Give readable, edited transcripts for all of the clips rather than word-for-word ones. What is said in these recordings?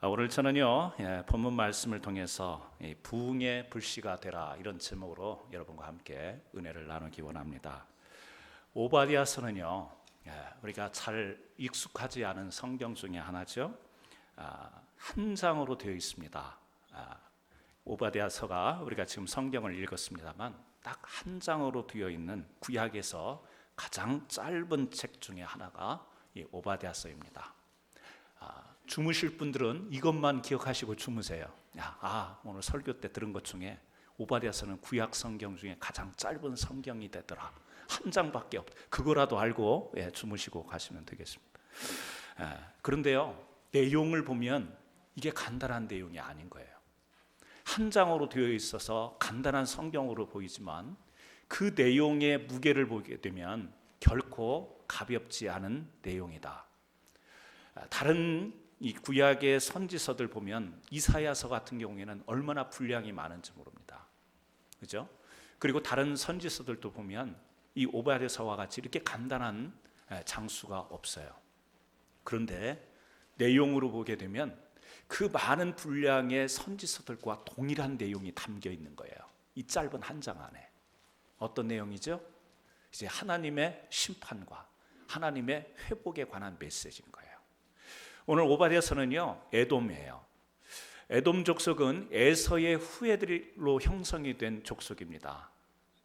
오늘 저는요, 본문 말씀을 통해서 부흥의 불씨가 되라 이런 제목으로 여러분과 함께 은혜를 나누기 원합니다. 오바댜서는요, 우리가 잘 익숙하지 않은 성경 중에 하나죠. 한 장으로 되어 있습니다. 오바댜서가 우리가 지금 성경을 읽었습니다만 딱 한 장으로 되어 있는 구약에서 가장 짧은 책 중에 하나가 이 오바댜서입니다. 주무실 분들은 이것만 기억하시고 주무세요. 오늘 설교 때 들은 것 중에 오바댜서는 구약 성경 중에 가장 짧은 성경이 되더라. 한 장밖에 없. 그거라도 알고 주무시고 가시면 되겠습니다. 그런데요, 내용을 보면 이게 간단한 내용이 아닌 거예요. 한 장으로 되어 있어서 간단한 성경으로 보이지만 그 내용의 무게를 보게 되면 결코 가볍지 않은 내용이다. 다른 이 구약의 선지서들 보면 이사야서 같은 경우에는 얼마나 분량이 많은지 모릅니다. 그죠? 그리고 다른 선지서들도 보면 이 오바댜서와 같이 이렇게 간단한 장수가 없어요. 그런데 내용으로 보게 되면 그 많은 분량의 선지서들과 동일한 내용이 담겨 있는 거예요. 이 짧은 한 장 안에. 어떤 내용이죠? 이제 하나님의 심판과 하나님의 회복에 관한 메시지인 거예요. 오늘 오바댜서는요, 에돔이에요. 에돔 족속은 에서의 후예들로 형성이 된 족속입니다.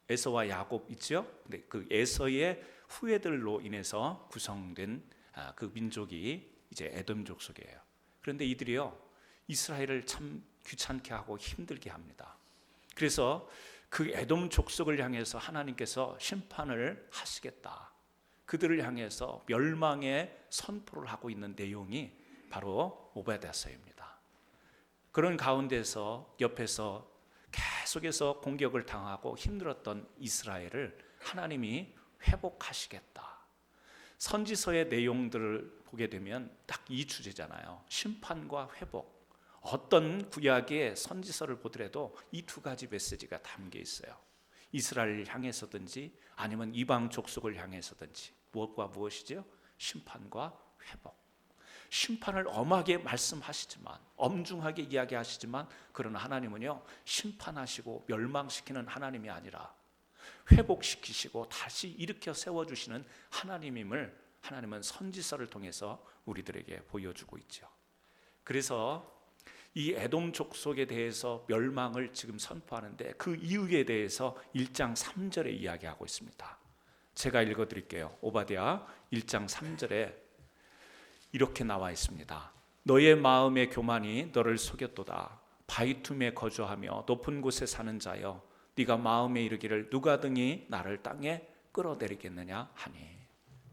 에서와 야곱 있죠? 근데 그 에서의 후예들로 인해서 구성된 그 민족이 이제 에돔 족속이에요. 그런데 이들이요, 이스라엘을 참 귀찮게 하고 힘들게 합니다. 그래서 그 에돔 족속을 향해서 하나님께서 심판을 하시겠다. 그들을 향해서 멸망의 선포를 하고 있는 내용이 바로 오바댜서입니다. 그런 가운데서 옆에서 계속해서 공격을 당하고 힘들었던 이스라엘을 하나님이 회복하시겠다. 선지서의 내용들을 보게 되면 딱 이 주제잖아요. 심판과 회복. 어떤 구약의 선지서를 보더라도 이 두 가지 메시지가 담겨 있어요. 이스라엘을 향해서든지 아니면 이방 족속을 향해서든지 무엇과 무엇이죠? 심판과 회복. 심판을 엄하게 말씀하시지만, 엄중하게 이야기하시지만, 그러나 하나님은요, 심판하시고 멸망시키는 하나님이 아니라 회복시키시고 다시 일으켜 세워주시는 하나님임을 하나님은 선지서를 통해서 우리들에게 보여주고 있죠. 그래서 이 에돔 족속에 대해서 멸망을 지금 선포하는데 그 이유에 대해서 1장 3절에 이야기하고 있습니다. 제가 읽어드릴게요. 오바댜 1장 3절에 이렇게 나와 있습니다. 너의 마음의 교만이 너를 속였도다. 바위 틈에 거주하며 높은 곳에 사는 자여, 네가 마음에 이르기를 누가 등이 나를 땅에 끌어내리겠느냐 하니.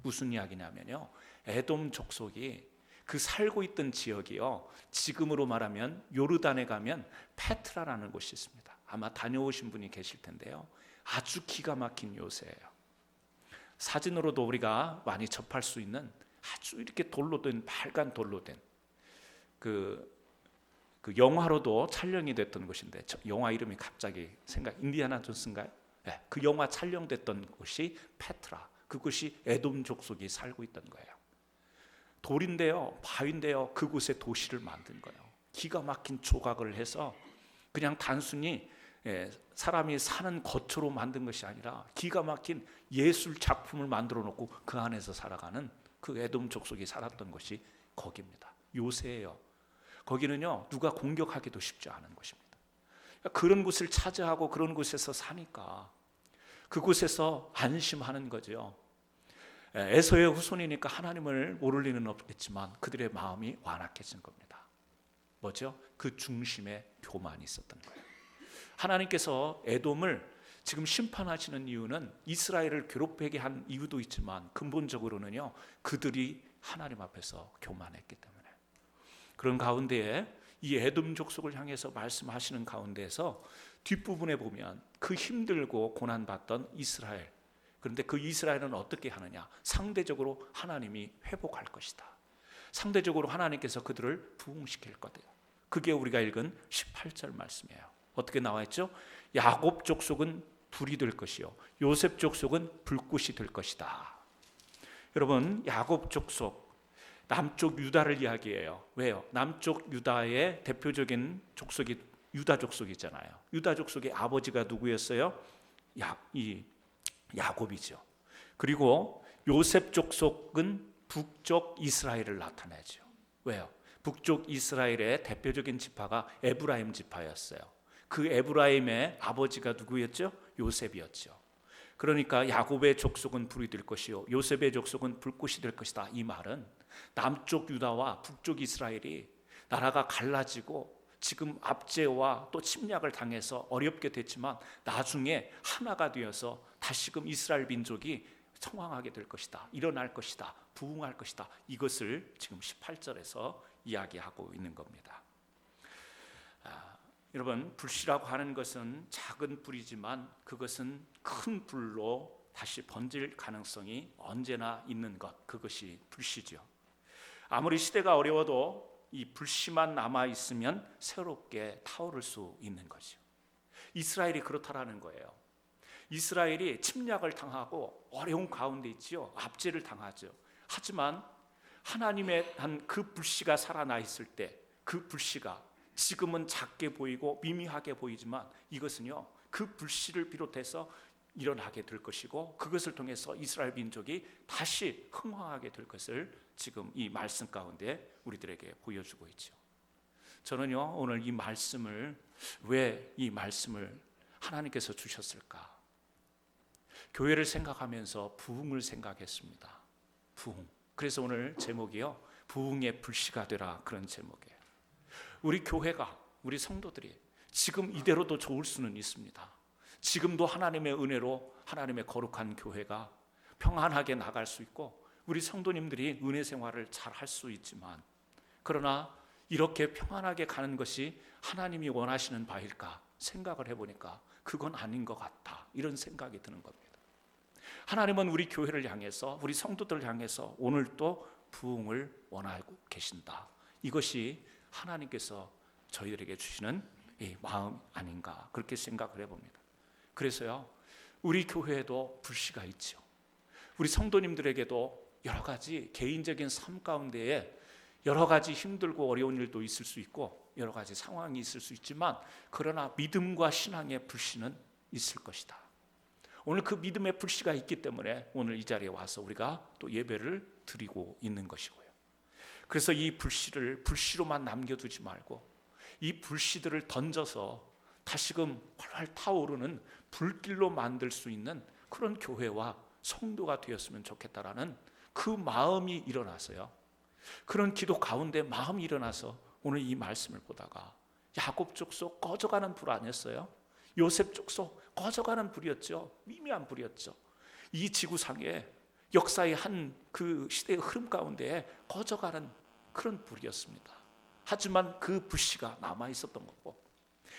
무슨 이야기냐면요, 에돔 족속이 그 살고 있던 지역이요, 지금으로 말하면 요르단에 가면 페트라라는 곳이 있습니다. 아마 다녀오신 분이 계실 텐데요, 아주 기가 막힌 요새예요. 사진으로도 우리가 많이 접할 수 있는 아주 이렇게 돌로 된, 빨간 돌로 된 그 영화로도 촬영이 됐던 곳인데, 영화 이름이 갑자기 인디아나 존스인가요? 네, 그 영화 촬영됐던 곳이 페트라. 그곳이 에돔 족속이 살고 있던 거예요. 돌인데요, 바위인데요, 그곳에 도시를 만든 거예요. 기가 막힌 조각을 해서 그냥 단순히 사람이 사는 거처로 만든 것이 아니라 기가 막힌 예술 작품을 만들어 놓고 그 안에서 살아가는 그 에돔 족속이 살았던 것이 거기입니다. 요새예요. 거기는요, 누가 공격하기도 쉽지 않은 곳입니다. 그런 곳을 차지하고 그런 곳에서 사니까 그곳에서 안심하는 거죠. 에서의 후손이니까 하나님을 모를 리는 없겠지만 그들의 마음이 완악해진 겁니다. 뭐죠? 그 중심에 교만이 있었던 거예요. 하나님께서 에돔을 지금 심판하시는 이유는 이스라엘을 괴롭히게 한 이유도 있지만 근본적으로는요, 그들이 하나님 앞에서 교만했기 때문에. 그런 가운데에 이 에돔 족속을 향해서 말씀하시는 가운데에서 뒷부분에 보면 그 힘들고 고난받던 이스라엘, 그런데 그 이스라엘은 어떻게 하느냐? 상대적으로 하나님이 회복할 것이다. 상대적으로 하나님께서 그들을 부흥시킬 거다. 그게 우리가 읽은 18절 말씀이에요. 어떻게 나와 있죠? 야곱 족속은 불이 될 것이요, 요셉 족속은 불꽃이 될 것이다. 여러분, 야곱 족속, 남쪽 유다를 이야기해요. 왜요? 남쪽 유다의 대표적인 족속이 유다 족속이잖아요. 유다 족속의 아버지가 누구였어요? 야곱이죠. 그리고 요셉 족속은 북쪽 이스라엘을 나타내죠. 왜요? 북쪽 이스라엘의 대표적인 지파가 에브라임 지파였어요. 그 에브라임의 아버지가 누구였죠? 요셉이었죠. 그러니까 야곱의 족속은 불이 될 것이요 요셉의 족속은 불꽃이 될 것이다. 이 말은 남쪽 유다와 북쪽 이스라엘이 나라가 갈라지고 지금 압제와 또 침략을 당해서 어렵게 됐지만 나중에 하나가 되어서 다시금 이스라엘 민족이 성황하게 될 것이다. 일어날 것이다. 부흥할 것이다. 이것을 지금 18절에서 이야기하고 있는 겁니다. 여러분, 불씨라고 하는 것은 작은 불이지만 그것은 큰 불로 다시 번질 가능성이 언제나 있는 것, 그것이 불씨죠. 아무리 시대가 어려워도 이 불씨만 남아 있으면 새롭게 타오를 수 있는 거죠. 이스라엘이 그렇다라는 거예요. 이스라엘이 침략을 당하고 어려운 가운데 있지요. 압제를 당하죠. 하지만 하나님의 한 그 불씨가 살아나 있을 때 그 불씨가 지금은 작게 보이고 미미하게 보이지만 이것은요, 그 불씨를 비롯해서 일어나게 될 것이고 그것을 통해서 이스라엘 민족이 다시 흥황하게 될 것을 지금 이 말씀 가운데 우리들에게 보여주고 있죠. 저는요, 오늘 이 말씀을 왜 이 말씀을 하나님께서 주셨을까? 교회를 생각하면서 부흥을 생각했습니다. 부흥. 그래서 오늘 제목이요, 부흥의 불씨가 되라, 그런 제목이에요. 우리 교회가, 우리 성도들이 지금 이대로도 좋을 수는 있습니다. 지금도 하나님의 은혜로 하나님의 거룩한 교회가 평안하게 나갈 수 있고 우리 성도님들이 은혜 생활을 잘 할 수 있지만, 그러나 이렇게 평안하게 가는 것이 하나님이 원하시는 바일까 생각을 해보니까 그건 아닌 것 같다, 이런 생각이 드는 겁니다. 하나님은 우리 교회를 향해서, 우리 성도들을 향해서 오늘도 부흥을 원하고 계신다. 이것이 하나님께서 저희들에게 주시는 이 마음 아닌가, 그렇게 생각을 해봅니다. 그래서요, 우리 교회에도 불씨가 있죠. 우리 성도님들에게도 여러 가지 개인적인 삶 가운데에 여러 가지 힘들고 어려운 일도 있을 수 있고 여러 가지 상황이 있을 수 있지만, 그러나 믿음과 신앙의 불씨는 있을 것이다. 오늘 그 믿음의 불씨가 있기 때문에 오늘 이 자리에 와서 우리가 또 예배를 드리고 있는 것이고요. 그래서 이 불씨를 불씨로만 남겨두지 말고 이 불씨들을 던져서 다시금 활활 타오르는 불길로 만들 수 있는 그런 교회와 성도가 되었으면 좋겠다라는 그 마음이 일어나서요, 그런 기도 가운데 마음이 일어나서 오늘 이 말씀을 보다가 야곱 족속 꺼져가는 불 아니었어요? 요셉 족속 꺼져가는 불이었죠. 미미한 불이었죠. 이 지구상에 역사의 한 그 시대의 흐름 가운데 꺼져가는 그런 불이었습니다. 하지만 그 불씨가 남아 있었던 거고,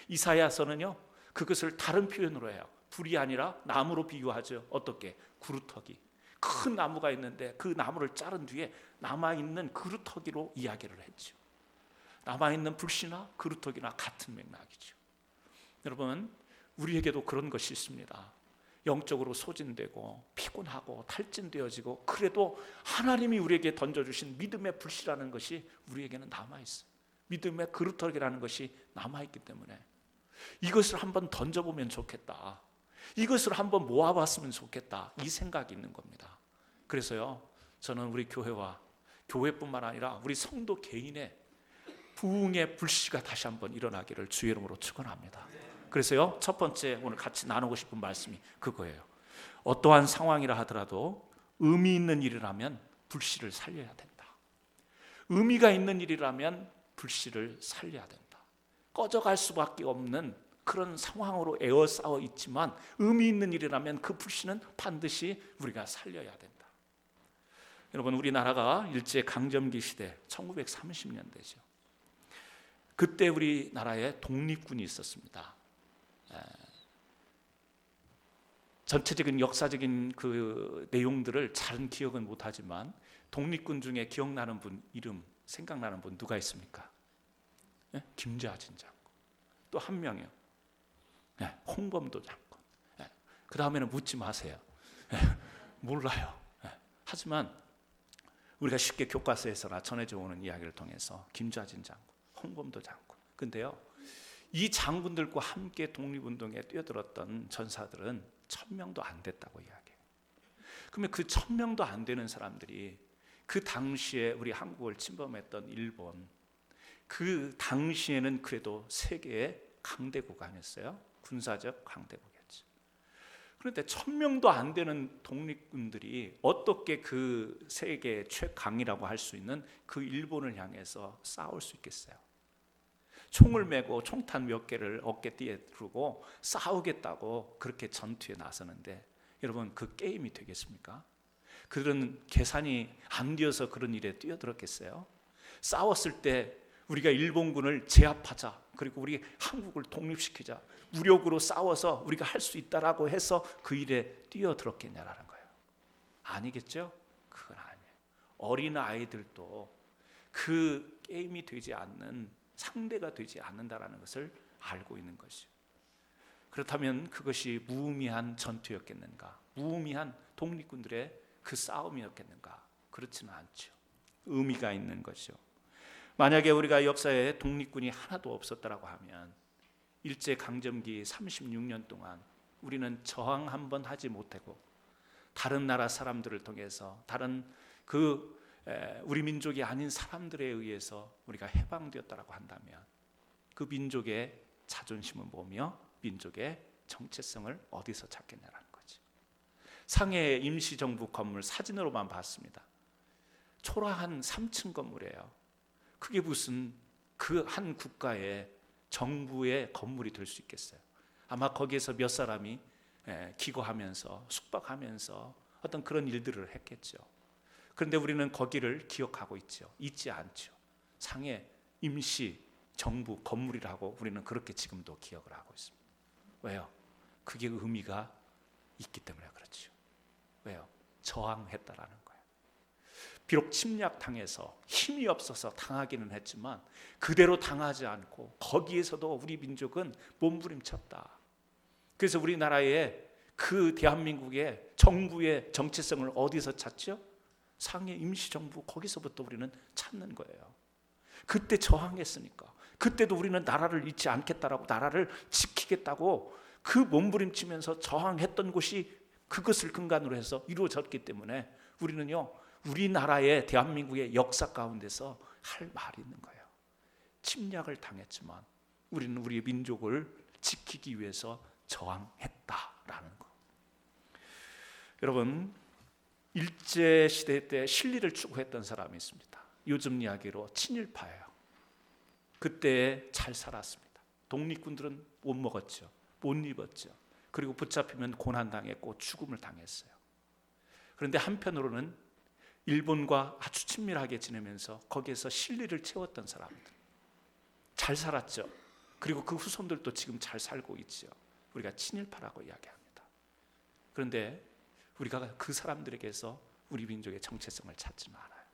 이사야서는요 그것을 다른 표현으로 해요. 불이 아니라 나무로 비유하죠. 어떻게? 구루터기. 큰 나무가 있는데 그 나무를 자른 뒤에 남아있는 그루터기로 이야기를 했죠. 남아있는 불씨나 그루터기나 같은 맥락이죠. 여러분, 우리에게도 그런 것이 있습니다. 영적으로 소진되고 피곤하고 탈진되어지고, 그래도 하나님이 우리에게 던져주신 믿음의 불씨라는 것이 우리에게는 남아있어요. 믿음의 그루터기라는 것이 남아있기 때문에 이것을 한번 던져보면 좋겠다, 이것을 한번 모아봤으면 좋겠다, 이 생각이 있는 겁니다. 그래서요, 저는 우리 교회와 교회뿐만 아니라 우리 성도 개인의 부흥의 불씨가 다시 한번 일어나기를 주의 이름으로 축원합니다. 그래서요, 첫 번째 오늘 같이 나누고 싶은 말씀이 그거예요. 어떠한 상황이라 하더라도 의미 있는 일이라면 불씨를 살려야 된다. 의미가 있는 일이라면 불씨를 살려야 된다. 꺼져갈 수밖에 없는 그런 상황으로 에워싸워 있지만 의미 있는 일이라면 그 불씨는 반드시 우리가 살려야 된다. 여러분, 우리나라가 일제 강점기 시대 1930년대죠. 그때 우리나라에 독립군이 있었습니다. 전체적인 역사적인 그 내용들을 잘은 기억은 못하지만 독립군 중에 기억나는 분 이름, 생각나는 분 누가 있습니까? 네? 김좌진 장군. 또 한 명이요. 네, 홍범도 장군. 네, 그 다음에는 묻지 마세요. 네, 몰라요. 네, 하지만 우리가 쉽게 교과서에서나 전해져 오는 이야기를 통해서 김좌진 장군, 홍범도 장군. 근데요, 이 장군들과 함께 독립운동에 뛰어들었던 전사들은 1000명도 안 됐다고 이야기해요. 그러면 그 1000명도 안 되는 사람들이 그 당시에 우리 한국을 침범했던 일본, 그 당시에는 그래도 세계의 강대국 아니었어요? 군사적 강대국이었죠. 그런데 1000명도 안 되는 독립군들이 어떻게 그 세계 최강이라고 할 수 있는 그 일본을 향해서 싸울 수 있겠어요? 총을 메고 총탄 몇 개를 어깨띠에 두르고 싸우겠다고 그렇게 전투에 나서는데, 여러분 그 게임이 되겠습니까? 그들은 계산이 안 되어서 그런 일에 뛰어들었겠어요? 싸웠을 때 우리가 일본군을 제압하자, 그리고 우리 한국을 독립시키자, 무력으로 싸워서 우리가 할 수 있다라고 해서 그 일에 뛰어들었겠냐라는 거예요. 아니겠죠? 그건 아니에요. 어린 아이들도 그 게임이 되지 않는, 상대가 되지 않는다라는 것을 알고 있는 것이죠. 그렇다면 그것이 무의미한 전투였겠는가? 무의미한 독립군들의 그 싸움이었겠는가? 그렇지는 않죠. 의미가 있는 것이죠. 만약에 우리가 역사에 독립군이 하나도 없었다라고 하면 일제강점기 36년 동안 우리는 저항 한번 하지 못하고 다른 나라 사람들을 통해서, 다른 우리 민족이 아닌 사람들에 의해서 우리가 해방되었다라고 한다면 그 민족의 자존심은 뭐며 민족의 정체성을 어디서 찾겠냐라는 거지. 상해 임시정부 건물 사진으로만 봤습니다. 초라한 3층 건물이에요. 그게 무슨 그 한 국가의 정부의 건물이 될 수 있겠어요? 아마 거기에서 몇 사람이 기거하면서 숙박하면서 어떤 그런 일들을 했겠죠. 그런데 우리는 거기를 기억하고 있죠. 잊지 않죠. 상해 임시 정부 건물이라고 우리는 그렇게 지금도 기억을 하고 있습니다. 왜요? 그게 의미가 있기 때문에 그렇죠. 왜요? 저항했다라는 거예요. 비록 침략당해서 힘이 없어서 당하기는 했지만 그대로 당하지 않고 거기에서도 우리 민족은 몸부림쳤다. 그래서 우리나라의 그 대한민국의 정부의 정체성을 어디서 찾죠? 상해 임시정부, 거기서부터 우리는 찾는 거예요. 그때 저항했으니까. 그때도 우리는 나라를 잃지 않겠다라고, 나라를 지키겠다고 그 몸부림치면서 저항했던 곳이 그것을 근간으로 해서 이루어졌기 때문에 우리는요, 우리나라의 대한민국의 역사 가운데서 할 말이 있는 거예요. 침략을 당했지만 우리는 우리의 민족을 지키기 위해서 저항했다라는 거. 여러분, 일제시대 때 실리를 추구했던 사람이 있습니다. 요즘 이야기로 친일파예요. 그때 잘 살았습니다. 독립군들은 못 먹었죠. 못 입었죠. 그리고 붙잡히면 고난당했고 죽음을 당했어요. 그런데 한편으로는 일본과 아주 친밀하게 지내면서 거기에서 실리를 채웠던 사람들, 잘 살았죠. 그리고 그 후손들도 지금 잘 살고 있죠. 우리가 친일파라고 이야기합니다. 그런데 우리가 그 사람들에게서 우리 민족의 정체성을 찾지 말아요.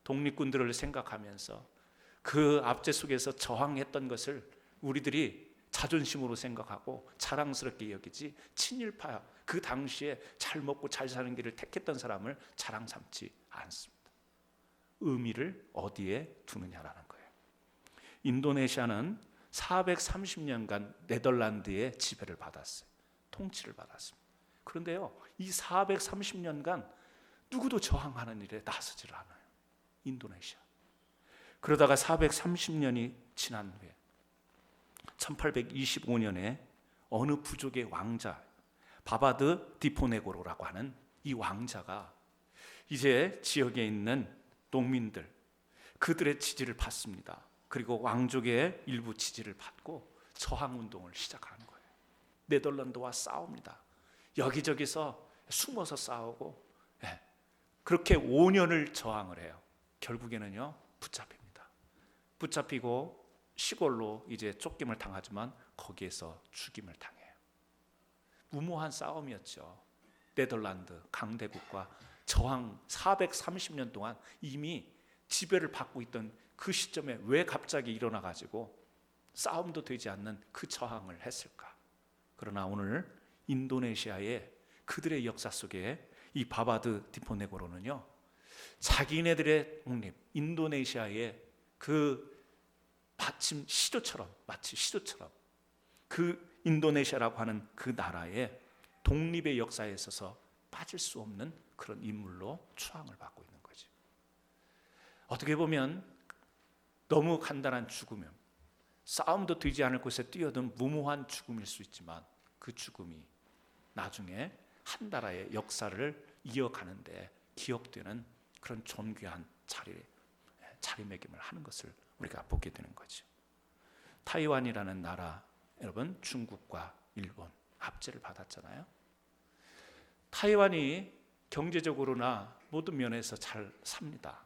독립군들을 생각하면서 그 압제 속에서 저항했던 것을 우리들이 자존심으로 생각하고 자랑스럽게 여기지, 친일파, 그 당시에 잘 먹고 잘 사는 길을 택했던 사람을 자랑 삼지 않습니다. 의미를 어디에 두느냐라는 거예요. 인도네시아는 430년간 네덜란드의 지배를 받았어요. 통치를 받았습니다. 그런데요, 이 430년간 누구도 저항하는 일에 나서질 않아요. 인도네시아. 그러다가 430년이 지난 후에 1825년에 어느 부족의 왕자, 바바드 디포네고로라고 하는 이 왕자가 이제 지역에 있는 농민들, 그들의 지지를 받습니다. 그리고 왕족의 일부 지지를 받고 저항운동을 시작하는 거예요. 네덜란드와 싸웁니다. 여기저기서 숨어서 싸우고, 그렇게 5년을 저항을 해요. 결국에는요, 붙잡힙니다. 붙잡히고 시골로 이제 쫓김을 당하지만 거기에서 죽임을 당해요. 무모한 싸움이었죠. 네덜란드 강대국과 저항 430년 동안 이미 지배를 받고 있던 그 시점에 왜 갑자기 일어나 가지고 싸움도 되지 않는 그 저항을 했을까? 그러나 오늘 인도네시아의 그들의 역사 속에 이 바바드 디포네고로는요, 자기네들의 독립, 인도네시아의 그 마침 시조처럼, 마치 시조처럼 그 인도네시아라고 하는 그 나라의 독립의 역사에 있어서 빠질 수 없는 그런 인물로 추앙을 받고 있는 거죠. 어떻게 보면 너무 간단한 죽음이면, 싸움도 되지 않을 곳에 뛰어든 무모한 죽음일 수 있지만, 그 죽음이 나중에 한 나라의 역사를 이어가는데 기억되는 그런 존귀한 자리매김을 하는 것을 우리가 보게 되는 거죠. 타이완이라는 나라, 여러분, 중국과 일본 압제를 받았잖아요. 타이완이 경제적으로나 모든 면에서 잘 삽니다.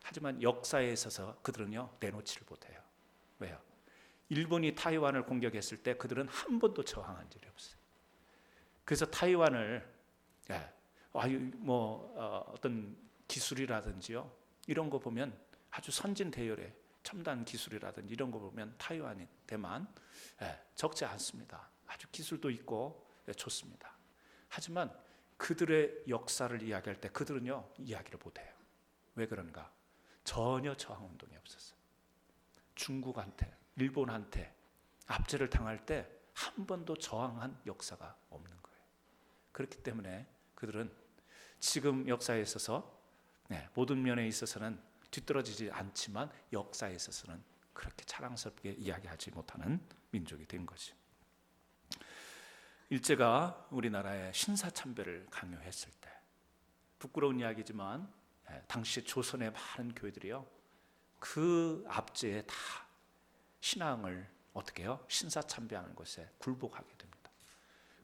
하지만 역사에 있어서 그들은요, 내놓지를 못해요. 왜요? 일본이 타이완을 공격했을 때 그들은 한 번도 저항한 적이 없어요. 그래서 타이완을 어떤 기술이라든지요, 이런 거 보면 아주 선진 대열의 첨단 기술이라든지 이런 거 보면 타이완이, 대만 적지 않습니다. 아주 기술도 있고 좋습니다. 하지만 그들의 역사를 이야기할 때 그들은요, 이야기를 못해요. 왜 그런가? 전혀 저항 운동이 없었어요. 중국한테, 일본한테 압제를 당할 때 한 번도 저항한 역사가 없는 거예요. 그렇기 때문에 그들은 지금 역사에 있어서 모든 면에 있어서는 뒤떨어지지 않지만 역사에 있어서는 그렇게 자랑스럽게 이야기하지 못하는 민족이 된 거죠. 일제가 우리나라에 신사참배를 강요했을 때, 부끄러운 이야기지만 당시 조선의 많은 교회들이요, 그 압제에 다 신앙을 어떻게 해요? 신사참배하는 것에 굴복하게 됩니다.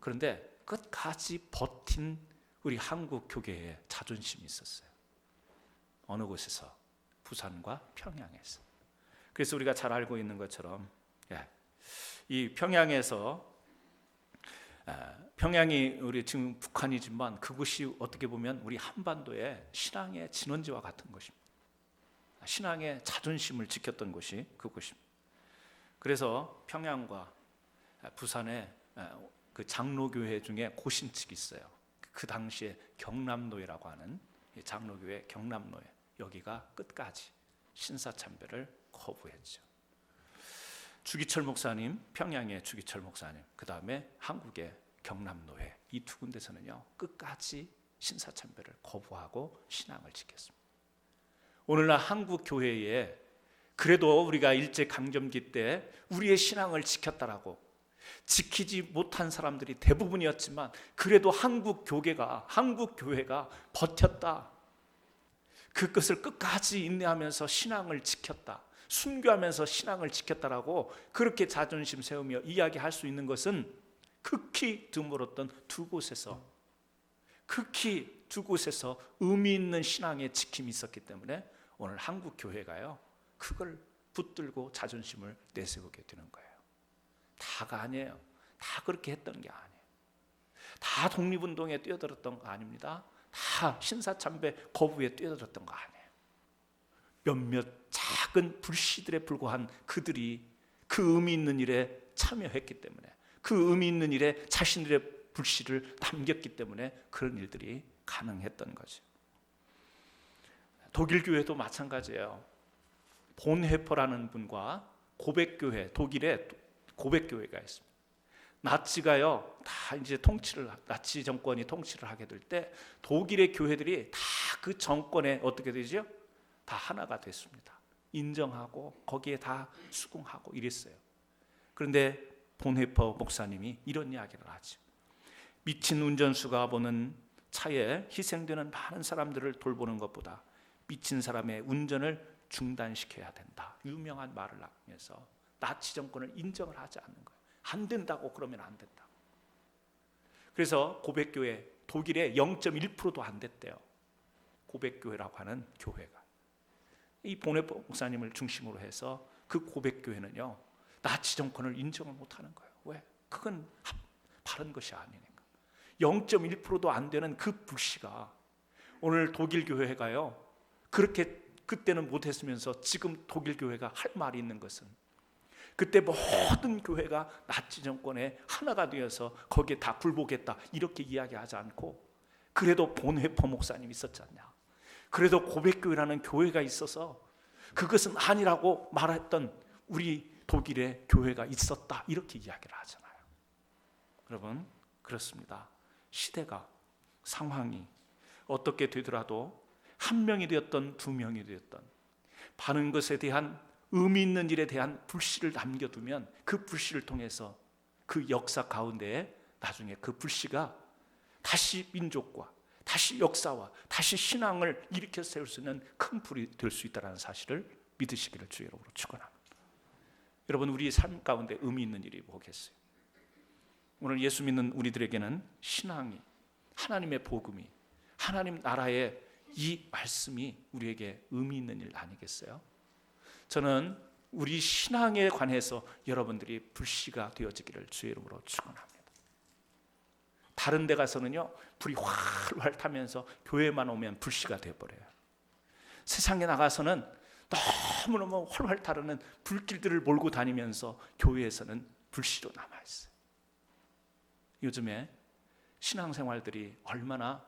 그런데 끝까지 버틴 우리 한국 교계에 자존심이 있었어요. 어느 곳에서? 부산과 평양에서. 그래서 우리가 잘 알고 있는 것처럼 이 평양에서, 평양이 우리 지금 북한이지만 그곳이 어떻게 보면 우리 한반도의 신앙의 진원지와 같은 것입니다. 신앙의 자존심을 지켰던 곳이 그곳입니다. 그래서 평양과 부산에 그 장로교회 중에 고신측이 있어요. 그 당시에 경남노회라고 하는 장로교회 경남노회, 여기가 끝까지 신사참배를 거부했죠. 주기철 목사님, 평양의 주기철 목사님, 그 다음에 한국의 경남노회, 이 두 군데서는요, 끝까지 신사참배를 거부하고 신앙을 지켰습니다. 오늘날 한국 교회에 그래도 우리가 일제강점기 때 우리의 신앙을 지켰다라고, 지키지 못한 사람들이 대부분이었지만 그래도 한국 교회가 버텼다, 그것을 끝까지 인내하면서 신앙을 지켰다, 순교하면서 신앙을 지켰다라고 그렇게 자존심 세우며 이야기할 수 있는 것은 극히 드물었던 두 곳에서 의미 있는 신앙의 지킴이 있었기 때문에 오늘 한국 교회가요, 그걸 붙들고 자존심을 내세우게 되는 거예요. 다가 아니에요. 다 그렇게 했던 게 아니에요. 다 독립운동에 뛰어들었던 거 아닙니다. 다 신사참배 거부에 뛰어들었던 거 아니에요. 몇몇 작은 불씨들에 불과한 그들이 그 의미 있는 일에 참여했기 때문에, 그 의미 있는 일에 자신들의 불씨를 남겼기 때문에 그런 일들이 가능했던 거죠. 독일 교회도 마찬가지예요. 본헤퍼라는 분과 고백교회, 독일에 고백교회가 있습니다. 나치가요, 다 이제 나치 정권이 통치를 하게 될 때 독일의 교회들이 다 그 정권에 어떻게 되죠? 다 하나가 됐습니다. 인정하고 거기에 다 수긍하고 이랬어요. 그런데 본헤퍼 목사님이 이런 이야기를 하죠. 미친 운전수가 보는 차에 희생되는 많은 사람들을 돌보는 것보다 미친 사람의 운전을 중단시켜야 된다. 유명한 말을 하면서 나치 정권을 인정을 하지 않는 거예요. 안 된다고 그러면 안 된다. 그래서 고백교회, 독일에 0.1%도 안 됐대요. 고백교회라고 하는 교회가. 이 본헤퍼 목사님을 중심으로 해서 그 고백교회는요, 나치 정권을 인정을 못하는 거예요. 왜? 그건 바른 것이 아니니까. 0.1%도 안 되는 그 불씨가 오늘 독일 교회가요, 그렇게 그때는 못했으면서 지금 독일 교회가 할 말이 있는 것은, 그때 모든 교회가 나치 정권에 하나가 되어서 거기에 다 굴복했다 이렇게 이야기하지 않고, 그래도 본헤퍼 목사님이 있었지 않냐, 그래도 고백교회라는 교회가 있어서 그것은 아니라고 말했던 우리 독일의 교회가 있었다, 이렇게 이야기를 하잖아요. 여러분, 그렇습니다. 시대가, 상황이 어떻게 되더라도 한 명이 되었던 두 명이 되었던 바른 것에 대한 의미 있는 일에 대한 불씨를 남겨두면 그 불씨를 통해서 그 역사 가운데에 나중에 그 불씨가 다시 민족과 다시 역사와 다시 신앙을 일으켜 세울 수 있는 큰 불이 될 수 있다는 사실을 믿으시기를 주의 이름으로 축원합니다. 여러분, 우리의 삶 가운데 의미 있는 일이 뭐겠어요? 오늘 예수 믿는 우리들에게는 신앙이, 하나님의 복음이, 하나님 나라의 이 말씀이 우리에게 의미 있는 일 아니겠어요? 저는 우리 신앙에 관해서 여러분들이 불씨가 되어지기를 주의 이름으로 축원합니다. 다른 데 가서는요, 불이 활활 타면서 교회만 오면 불씨가 되어버려요. 세상에 나가서는 너무너무 활활 타르는 불길들을 몰고 다니면서 교회에서는 불씨로 남아있어요. 요즘에 신앙생활들이 얼마나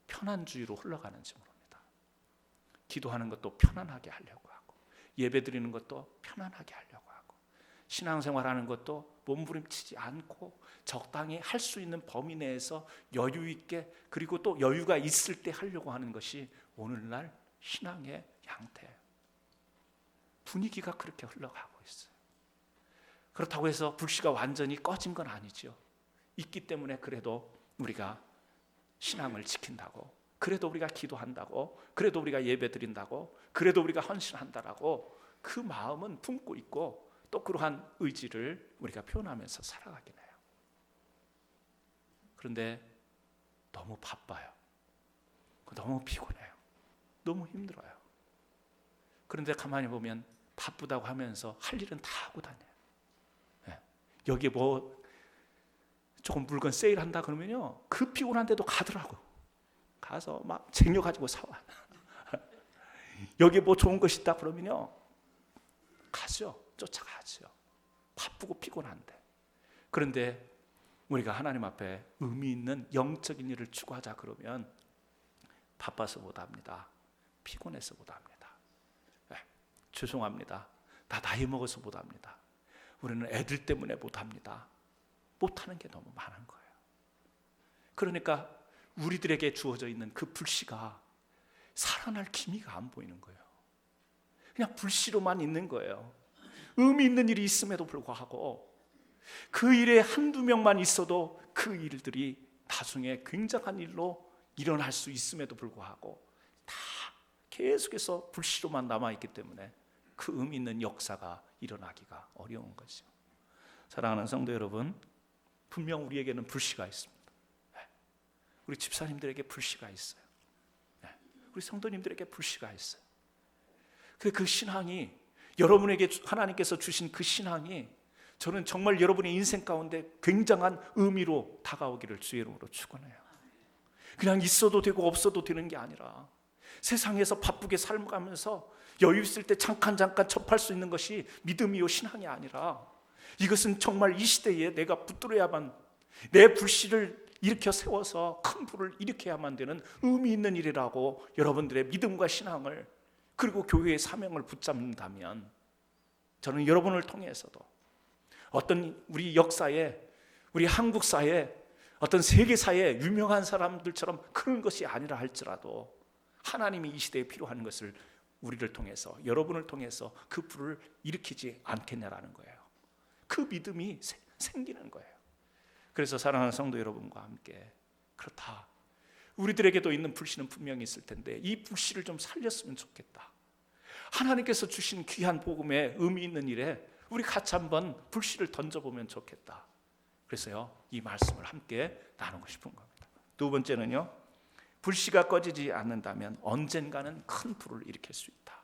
편안주의로 흘러가는지 모릅니다. 기도하는 것도 편안하게 하려고 하고, 예배 드리는 것도 편안하게 하려고 하고, 신앙생활하는 것도 몸부림치지 않고 적당히 할 수 있는 범위 내에서 여유 있게, 그리고 또 여유가 있을 때 하려고 하는 것이 오늘날 신앙의 양태예요. 분위기가 그렇게 흘러가고 있어요. 그렇다고 해서 불씨가 완전히 꺼진 건 아니죠. 있기 때문에 그래도 우리가 신앙을 지킨다고, 그래도 우리가 기도한다고, 그래도 우리가 예배 드린다고, 그래도 우리가 헌신한다라고 그 마음은 품고 있고, 또 그러한 의지를 우리가 표현하면서 살아가긴 해요. 그런데 너무 바빠요. 너무 피곤해요. 너무 힘들어요. 그런데 가만히 보면 바쁘다고 하면서 할 일은 다 하고 다녀요. 여기 뭐 조금 물건 세일한다 그러면요, 그 피곤한데도 가더라고. 가서 막 쟁여가지고 사와. 여기 뭐 좋은 것이 있다 그러면요, 가죠. 쫓아가죠. 바쁘고 피곤한데. 그런데 우리가 하나님 앞에 의미 있는 영적인 일을 추구하자 그러면 바빠서 못합니다. 피곤해서 못합니다. 죄송합니다. 나 나이 먹어서 못합니다. 우리는 애들 때문에 못합니다. 못하는 게 너무 많은 거예요. 그러니까 우리들에게 주어져 있는 그 불씨가 살아날 기미가 안 보이는 거예요. 그냥 불씨로만 있는 거예요. 의미 있는 일이 있음에도 불구하고 그 일에 한두 명만 있어도 그 일들이 나중에 굉장한 일로 일어날 수 있음에도 불구하고 다 계속해서 불씨로만 남아있기 때문에 그 의미 있는 역사가 일어나기가 어려운 거죠. 사랑하는 성도 여러분, 분명 우리에게는 불씨가 있습니다. 우리 집사님들에게 불씨가 있어요. 우리 성도님들에게 불씨가 있어요. 그 신앙이, 여러분에게 하나님께서 주신 그 신앙이 저는 정말 여러분의 인생 가운데 굉장한 의미로 다가오기를 주의 이름으로 축원해요. 그냥 있어도 되고 없어도 되는 게 아니라 세상에서 바쁘게 살아가면서 여유 있을 때 잠깐 접할 수 있는 것이 믿음이요 신앙이 아니라, 이것은 정말 이 시대에 내가 붙들어야만, 내 불씨를 일으켜 세워서 큰 불을 일으켜야만 되는 의미 있는 일이라고 여러분들의 믿음과 신앙을, 그리고 교회의 사명을 붙잡는다면, 저는 여러분을 통해서도 어떤 우리 역사에, 우리 한국 사회에, 어떤 세계사에 유명한 사람들처럼 그런 것이 아니라 할지라도 하나님이 이 시대에 필요한 것을 우리를 통해서, 여러분을 통해서 그 불을 일으키지 않겠냐라는 거예요. 그 믿음이 생기는 거예요. 그래서 사랑하는 성도 여러분과 함께, 그렇다, 우리들에게도 있는 불씨는 분명히 있을 텐데 이 불씨를 좀 살렸으면 좋겠다. 하나님께서 주신 귀한 복음에 의미 있는 일에 우리 같이 한번 불씨를 던져보면 좋겠다. 그래서요, 이 말씀을 함께 나누고 싶은 겁니다. 두 번째는요, 불씨가 꺼지지 않는다면 언젠가는 큰 불을 일으킬 수 있다.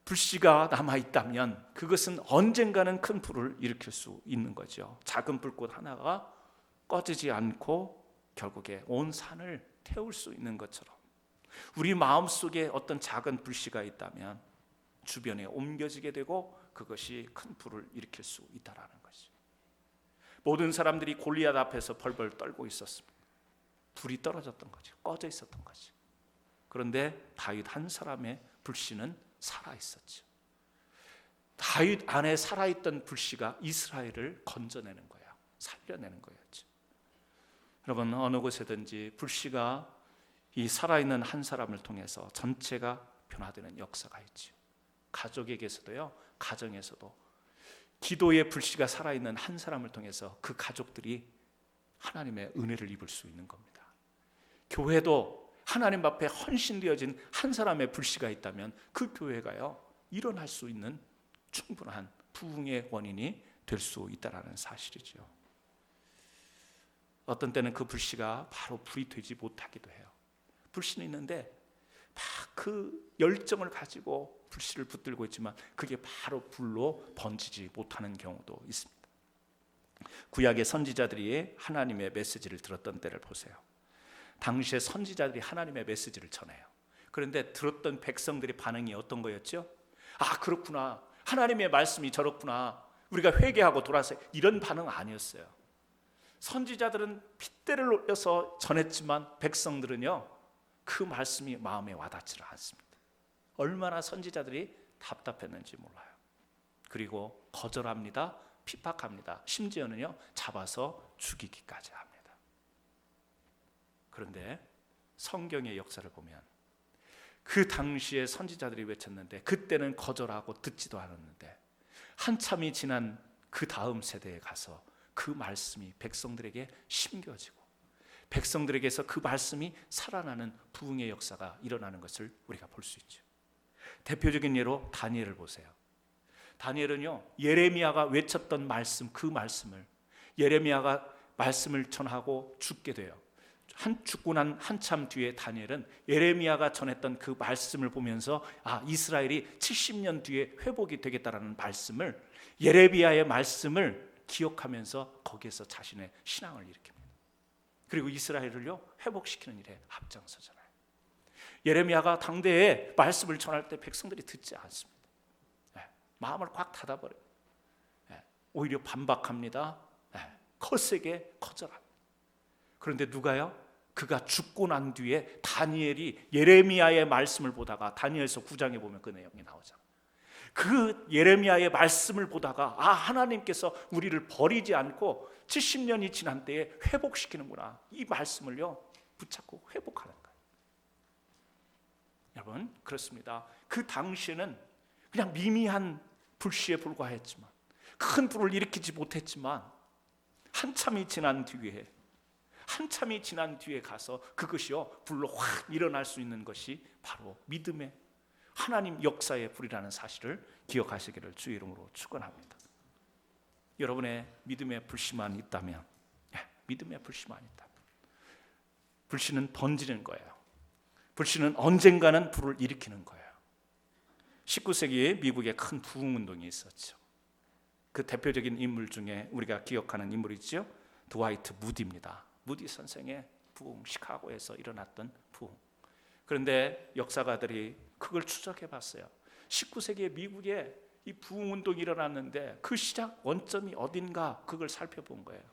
불씨가 남아있다면 그것은 언젠가는 큰 불을 일으킬 수 있는 거죠. 작은 불꽃 하나가 꺼지지 않고 결국에 온 산을 태울 수 있는 것처럼, 우리 마음속에 어떤 작은 불씨가 있다면 주변에 옮겨지게 되고 그것이 큰 불을 일으킬 수 있다는 것이죠. 모든 사람들이 골리앗 앞에서 벌벌 떨고 있었습니다. 불이 떨어졌던 거죠. 꺼져 있었던 거죠. 그런데 다윗 한 사람의 불씨는 살아 있었죠. 다윗 안에 살아있던 불씨가 이스라엘을 건져내는 거야, 살려내는 거였죠. 여러분, 어느 곳에든지 불씨가 이 살아있는 한 사람을 통해서 전체가 변화되는 역사가 있죠. 가족에게서도요, 가정에서도 기도의 불씨가 살아있는 한 사람을 통해서 그 가족들이 하나님의 은혜를 입을 수 있는 겁니다. 교회도 하나님 앞에 헌신되어진 한 사람의 불씨가 있다면 그 교회가요, 일어날 수 있는 충분한 부흥의 원인이 될 수 있다는 사실이죠. 어떤 때는 그 불씨가 바로 불이 되지 못하기도 해요. 불씨는 있는데 막 그 열정을 가지고 불씨를 붙들고 있지만 그게 바로 불로 번지지 못하는 경우도 있습니다. 구약의 선지자들이 하나님의 메시지를 들었던 때를 보세요. 당시에 선지자들이 하나님의 메시지를 전해요. 그런데 들었던 백성들의 반응이 어떤 거였죠? 아, 그렇구나, 하나님의 말씀이 저렇구나, 우리가 회개하고 돌아서, 이런 반응 아니었어요. 선지자들은 핏대를 올려서 전했지만 백성들은요, 그 말씀이 마음에 와닿지를 않습니다. 얼마나 선지자들이 답답했는지 몰라요. 그리고 거절합니다, 핍박합니다, 심지어는요 잡아서 죽이기까지 합니다. 그런데 성경의 역사를 보면 그 당시에 선지자들이 외쳤는데 그때는 거절하고 듣지도 않았는데 한참이 지난 그 다음 세대에 가서 그 말씀이 백성들에게 심겨지고 백성들에게서 그 말씀이 살아나는 부흥의 역사가 일어나는 것을 우리가 볼 수 있죠. 대표적인 예로 다니엘을 보세요. 다니엘은요, 예레미야가 외쳤던 말씀, 그 말씀을, 예레미야가 말씀을 전하고 죽게 돼요. 죽고 난 한참 뒤에 다니엘은 예레미야가 전했던 그 말씀을 보면서 아, 이스라엘이 70년 뒤에 회복이 되겠다라는 말씀을, 예레미야의 말씀을 기억하면서 거기에서 자신의 신앙을 일으킵니다. 그리고 이스라엘을요 회복시키는 일에 앞장서잖아요. 예레미야가 당대에 말씀을 전할 때 백성들이 듣지 않습니다. 마음을 꽉 닫아버려요. 오히려 반박합니다. 거세게 거절합니다. 그런데 누가요? 그가 죽고 난 뒤에 다니엘이 예레미야의 말씀을 보다가, 다니엘서 9장에 보면 그 내용이 나오잖아요. 그 예레미야의 말씀을 보다가 아, 하나님께서 우리를 버리지 않고 70년이 지난 때에 회복시키는구나, 이 말씀을요 붙잡고 회복하는 거예요. 여러분, 그렇습니다. 그 당시에는 그냥 미미한 불씨에 불과했지만, 큰 불을 일으키지 못했지만 한참이 지난 뒤에 가서 그것이요 불로 확 일어날 수 있는 것이 바로 믿음의 하나님 역사의 불이라는 사실을 기억하시기를 주의 이름으로 축원합니다. 여러분의 믿음의 불씨만 있다면, 믿음의 불씨만 있다면, 불씨는 번지는 거예요. 불씨는 언젠가는 불을 일으키는 거예요. 19세기에 미국에 큰 부흥운동이 있었죠. 그 대표적인 인물 중에 우리가 기억하는 인물이죠, 드와이트 무디입니다. 무디 선생의 부흥, 시카고에서 일어났던 부흥. 그런데 역사가들이 그걸 추적해 봤어요. 19세기에 미국에 이 부흥운동이 일어났는데 그 시작 원점이 어딘가, 그걸 살펴본 거예요.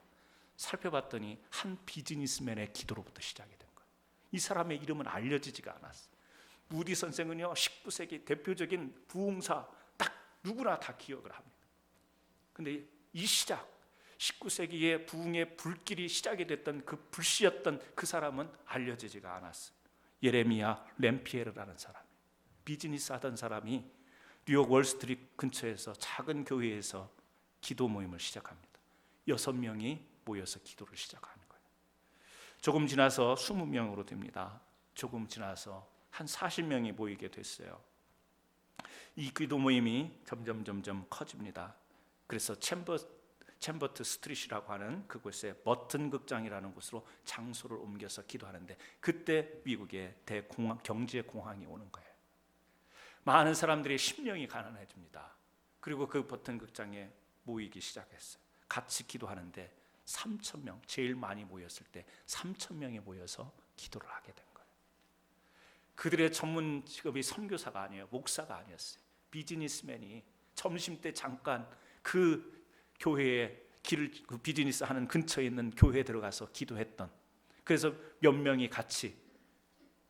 살펴봤더니 한 비즈니스맨의 기도로부터 시작이 된 거예요. 이 사람의 이름은 알려지지가 않았어요. 무디 선생은요 19세기 대표적인 부흥사, 딱 누구나 다 기억을 합니다. 근데 이 시작, 19세기의 부흥의 불길이 시작이 됐던 그 불씨였던 그 사람은 알려지지가 않았어요. 예레미야 램피에르라는 사람, 비즈니스 하던 사람이 뉴욕 월스트리트 근처에서 작은 교회에서 기도 모임을 시작합니다. 6명이 모여서 기도를 시작하는 거예요. 조금 지나서 20명으로 됩니다. 조금 지나서 한 40명이 모이게 됐어요. 이 기도 모임이 점점 커집니다. 그래서 챔버트 스트릿이라고 하는 그곳에 버튼 극장이라는 곳으로 장소를 옮겨서 기도하는데, 그때 미국의 경제 공황이 오는 거예요. 많은 사람들이 심령이 가난해집니다. 그리고 그 버튼 극장에 모이기 시작했어요. 같이 기도하는데 3,000명, 제일 많이 모였을 때 3,000명이 모여서 기도를 하게 된 거예요. 그들의 전문 직업이 선교사가 아니에요, 목사가 아니었어요. 비즈니스맨이 점심때 잠깐 그 교회에 그 비즈니스 하는 근처에 있는 교회에 들어가서 기도했던, 그래서 몇 명이 같이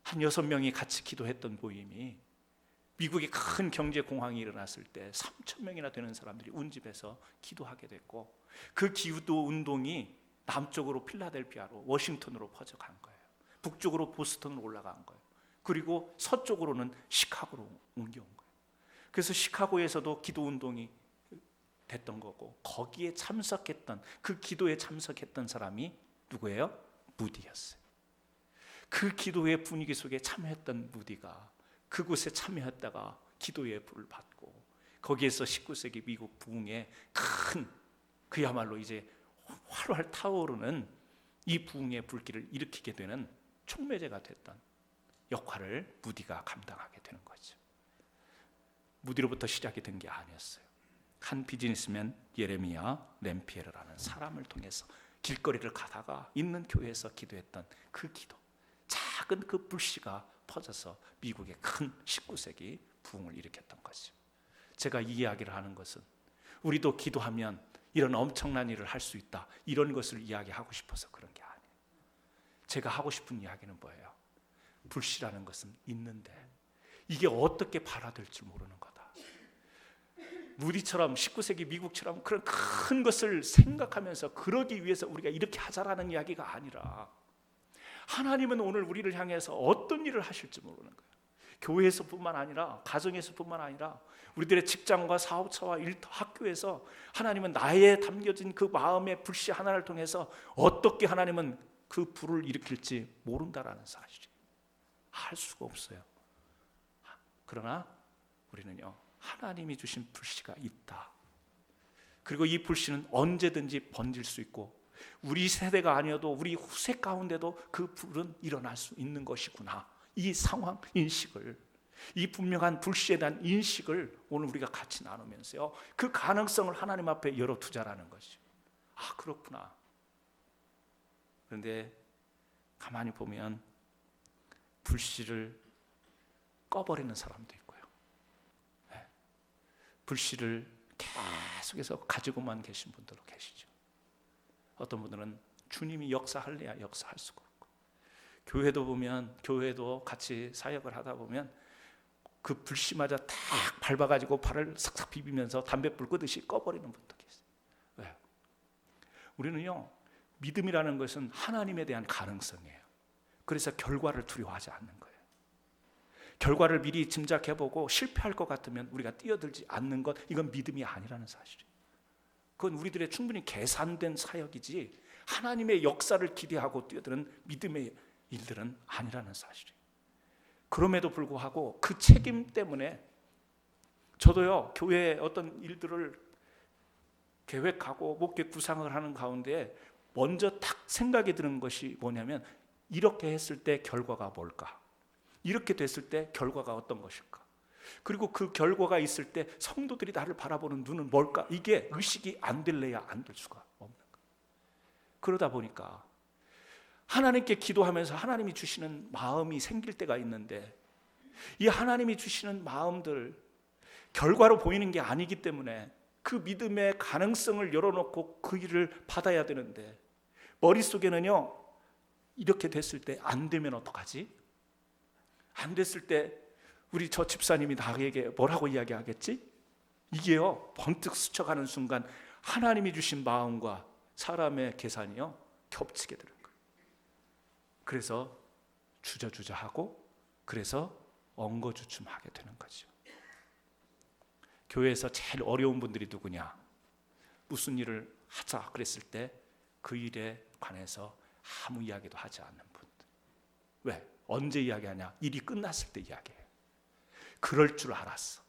한 6명이 같이 기도했던 모임이 미국에 큰 경제 공황이 일어났을 때 3,000명이나 되는 사람들이 운집해서 기도하게 됐고, 그 기도 운동이 남쪽으로 필라델피아로 워싱턴으로 퍼져간 거예요. 북쪽으로 보스턴으로 올라간 거예요. 그리고 서쪽으로는 시카고로 옮겨온 거예요. 그래서 시카고에서도 기도 운동이 됐던 거고, 거기에 참석했던, 그 기도에 참석했던 사람이 누구예요? 무디였어요. 그 기도의 분위기 속에 참여했던 무디가 그곳에 참여했다가 기도의 불을 받고, 거기에서 19세기 미국 부흥의 큰, 그야말로 이제 활활 타오르는 이 부흥의 불길을 일으키게 되는 촉매제가 됐던 역할을 무디가 감당하게 되는 거죠. 무디로부터 시작이 된 게 아니었어요. 한 비즈니스맨 예레미야 램피에르라는 사람을 통해서 길거리를 가다가 있는 교회에서 기도했던 그 기도, 작은 그 불씨가 퍼져서 미국의 큰 19세기 부흥을 일으켰던 거죠. 제가 이 이야기를 하는 것은 우리도 기도하면 이런 엄청난 일을 할 수 있다, 이런 것을 이야기하고 싶어서 그런 게 아니에요. 제가 하고 싶은 이야기는 뭐예요? 불씨라는 것은 있는데 이게 어떻게 발화될지 모르는 거다. 무디처럼 19세기 미국처럼 그런 큰 것을 생각하면서 그러기 위해서 우리가 이렇게 하자라는 이야기가 아니라, 하나님은 오늘 우리를 향해서 어떤 일을 하실지 모르는 거예요. 교회에서뿐만 아니라, 가정에서뿐만 아니라, 우리들의 직장과 사업처와 일터, 학교에서 하나님은 나에 담겨진 그 마음의 불씨 하나를 통해서 어떻게 하나님은 그 불을 일으킬지 모른다라는 사실이에요. 할 수가 없어요. 그러나 우리는요, 하나님이 주신 불씨가 있다. 그리고 이 불씨는 언제든지 번질 수 있고, 우리 세대가 아니어도 우리 후세 가운데도 그 불은 일어날 수 있는 것이구나, 이 상황 인식을, 이 분명한 불씨에 대한 인식을 오늘 우리가 같이 나누면서요, 그 가능성을 하나님 앞에 열어두자라는 것이죠. 아, 그렇구나. 그런데 가만히 보면 불씨를 꺼버리는 사람도 있고요, 불씨를 계속해서 가지고만 계신 분들도 계시죠. 어떤 분들은 주님이 역사할래야 역사할 수가 없고, 교회도 보면, 교회도 같이 사역을 하다 보면 그 불씨마저 탁 밟아가지고 발을 싹싹 비비면서 담뱃불 끄듯이 꺼버리는 분도 계세요. 왜요? 우리는요, 믿음이라는 것은 하나님에 대한 가능성이에요. 그래서 결과를 두려워하지 않는 거예요. 결과를 미리 짐작해보고 실패할 것 같으면 우리가 뛰어들지 않는 것, 이건 믿음이 아니라는 사실이에요. 그건 우리들의 충분히 계산된 사역이지 하나님의 역사를 기대하고 뛰어드는 믿음의 일들은 아니라는 사실이에요. 그럼에도 불구하고 그 책임 때문에 저도요, 교회에 어떤 일들을 계획하고 목회 구상을 하는 가운데 먼저 딱 생각이 드는 것이 뭐냐면, 이렇게 했을 때 결과가 뭘까? 이렇게 됐을 때 결과가 어떤 것일까? 그리고 그 결과가 있을 때 성도들이 나를 바라보는 눈은 뭘까? 이게 의식이 안 될래야 안 될 수가 없는 거예요. 그러다 보니까 하나님께 기도하면서 하나님이 주시는 마음이 생길 때가 있는데, 이 하나님이 주시는 마음들 결과로 보이는 게 아니기 때문에 그 믿음의 가능성을 열어놓고 그 일을 받아야 되는데, 머릿속에는요, 이렇게 됐을 때 안 되면 어떡하지? 안 됐을 때 우리 저 집사님이 나에게 뭐라고 이야기하겠지? 이게요, 번뜩 스쳐가는 순간 하나님이 주신 마음과 사람의 계산이요, 겹치게 되는 거예요. 그래서 주저주저하고, 그래서 엉거주춤하게 되는 거죠. 교회에서 제일 어려운 분들이 누구냐? 무슨 일을 하자 그랬을 때 그 일에 관해서 아무 이야기도 하지 않는 분들. 왜? 언제 이야기하냐? 일이 끝났을 때 이야기해요. 그럴 줄 알았어.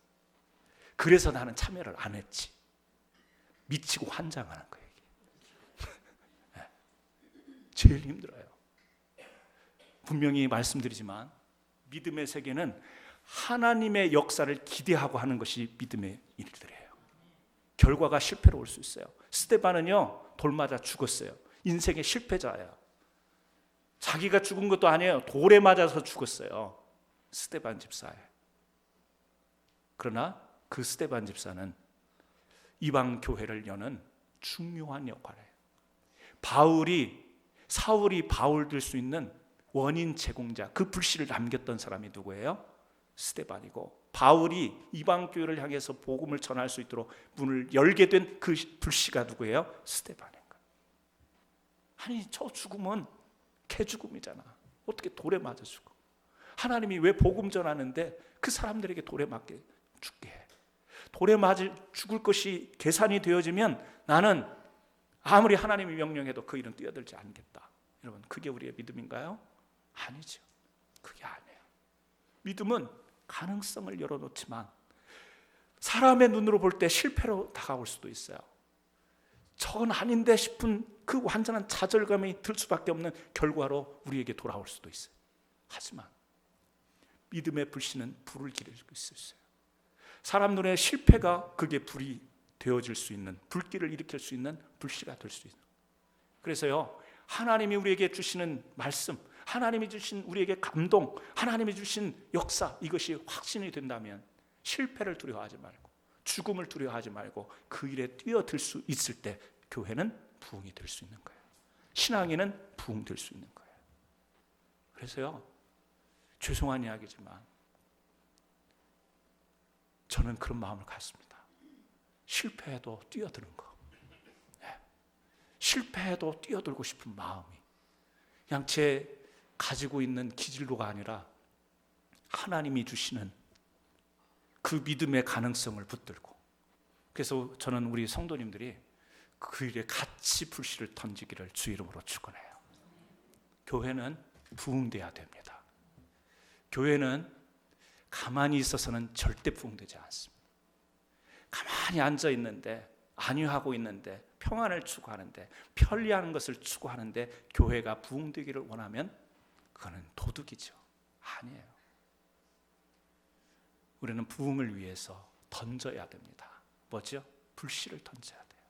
그래서 나는 참여를 안 했지. 미치고 환장하는 거예요. 네. 제일 힘들어요. 분명히 말씀드리지만 믿음의 세계는 하나님의 역사를 기대하고 하는 것이 믿음의 일들이에요. 결과가 실패로 올 수 있어요. 스데반은요, 돌 맞아 죽었어요. 인생의 실패자예요. 자기가 죽은 것도 아니에요. 돌에 맞아서 죽었어요. 스데반 집사에. 그러나 그 스데반 집사는 이방 교회를 여는 중요한 역할을 해요. 사울이 바울 될 수 있는 원인 제공자, 그 불씨를 남겼던 사람이 누구예요? 스데반이고, 바울이 이방 교회를 향해서 복음을 전할 수 있도록 문을 열게 된 그 불씨가 누구예요? 스데반인 거예요. 아니, 저 죽음은 개죽음이잖아. 어떻게 돌에 맞아 죽어? 하나님이 왜 복음 전하는데 그 사람들에게 돌에 맞게 죽게 해? 돌에 맞아 죽을 것이 계산이 되어지면 나는 아무리 하나님이 명령해도 그 일은 뛰어들지 않겠다. 여러분, 그게 우리의 믿음인가요? 아니죠. 그게 아니에요. 믿음은 가능성을 열어놓지만 사람의 눈으로 볼 때 실패로 다가올 수도 있어요. 저건 아닌데 싶은 그 완전한 좌절감이 들 수밖에 없는 결과로 우리에게 돌아올 수도 있어요. 하지만 믿음의 불씨는 불을 기를 수 있어요. 사람 눈에 실패가 그게 불이 되어질 수 있는, 불길을 일으킬 수 있는 불씨가 될 수 있는. 그래서요, 하나님이 우리에게 주시는 말씀, 하나님이 주신 우리에게 감동, 하나님이 주신 역사, 이것이 확신이 된다면 실패를 두려워하지 말고, 죽음을 두려워하지 말고 그 일에 뛰어들 수 있을 때 교회는 부흥이 될 수 있는 거예요. 신앙에는 부흥될 수 있는 거예요. 그래서요, 죄송한 이야기지만 저는 그런 마음을 갖습니다. 실패해도 뛰어드는 거, 실패해도 뛰어들고 싶은 마음이 그냥 제 가지고 있는 기질로가 아니라 하나님이 주시는 그 믿음의 가능성을 붙들고, 그래서 저는 우리 성도님들이 그 일에 같이 불씨를 던지기를 주 이름으로 축원해요. 교회는 부흥돼야 됩니다. 교회는 가만히 있어서는 절대 부흥되지 않습니다. 가만히 앉아 있는데, 안위하고 있는데, 평안을 추구하는데, 편리한 것을 추구하는데 교회가 부흥되기를 원하면 그거는 도둑이죠. 아니에요. 우리는 부흥을 위해서 던져야 됩니다. 뭐죠? 불씨를 던져야 돼요.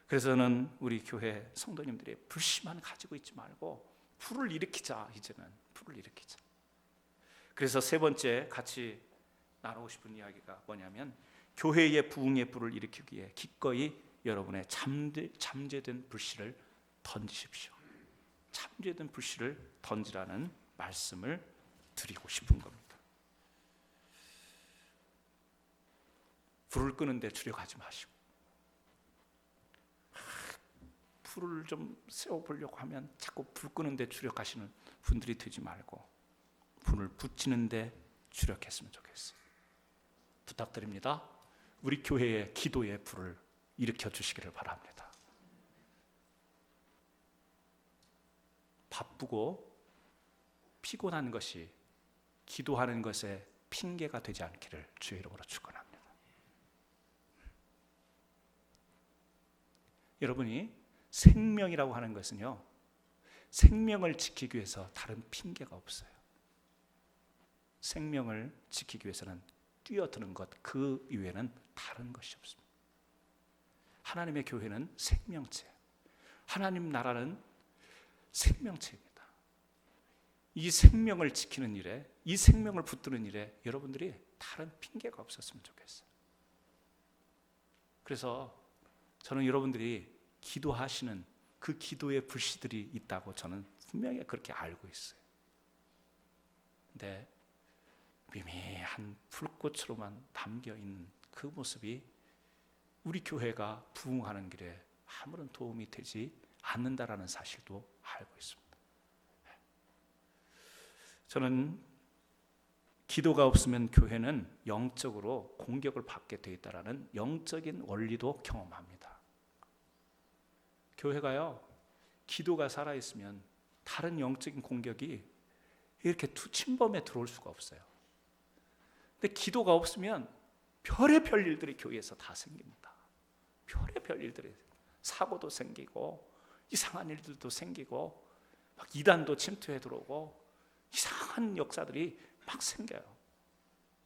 그래서 저는 우리 교회 성도님들이 불씨만 가지고 있지 말고 불을 일으키자. 이제는 불을 일으키자. 그래서 세 번째 같이 나누고 싶은 이야기가 뭐냐면, 교회의 부흥의 불을 일으키기 위해 기꺼이 여러분의 잠재된 불씨를 던지십시오. 잠재된 불씨를 던지라는 말씀을 드리고 싶은 겁니다. 불을 끄는데 주력하지 마시고, 불을 좀 세워보려고 하면 자꾸 불 끄는데 주력하시는 분들이 되지 말고 불을 붙이는데 주력했으면 좋겠어요. 부탁드립니다. 우리 교회의 기도의 불을 일으켜 주시기를 바랍니다. 바쁘고 피곤한 것이 기도하는 것에 핑계가 되지 않기를 주의 이름으로 축원합니다. 여러분이 생명이라고 하는 것은요, 생명을 지키기 위해서 다른 핑계가 없어요. 생명을 지키기 위해서는 뛰어드는 것, 그 이외에는 다른 것이 없습니다. 하나님의 교회는 생명체, 하나님 나라는 생명체입니다. 이 생명을 지키는 일에, 이 생명을 붙드는 일에 여러분들이 다른 핑계가 없었으면 좋겠어요. 그래서 저는 여러분들이 기도하시는 그 기도의 불씨들이 있다고 저는 분명히 그렇게 알고 있어요. 근데 미미한 불꽃으로만 담겨있는 그 모습이 우리 교회가 부흥하는 길에 아무런 도움이 되지 않는다라는 사실도 알고 있습니다. 저는 기도가 없으면 교회는 영적으로 공격을 받게 되어 있다는 영적인 원리도 경험합니다. 교회가요, 기도가 살아있으면 다른 영적인 공격이 이렇게 침범에 들어올 수가 없어요. 근데 기도가 없으면 별의별 일들이 교회에서 다 생깁니다. 별의별 일들이, 사고도 생기고 이상한 일들도 생기고 막 이단도 침투해 들어오고 이상한 역사들이 막 생겨요.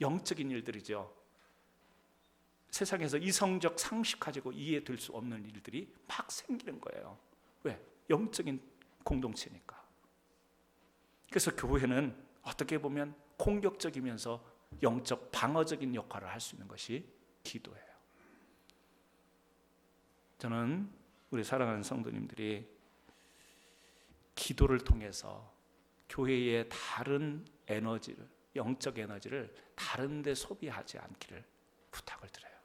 영적인 일들이죠. 세상에서 이성적 상식 가지고 이해될 수 없는 일들이 막 생기는 거예요. 왜? 영적인 공동체니까. 그래서 교회는 어떻게 보면 공격적이면서 영적 방어적인 역할을 할 수 있는 것이 기도예요. 저는 우리 사랑하는 성도님들이 기도를 통해서 교회의 다른 에너지를, 영적 에너지를 다른 데 소비하지 않기를 부탁을 드려요.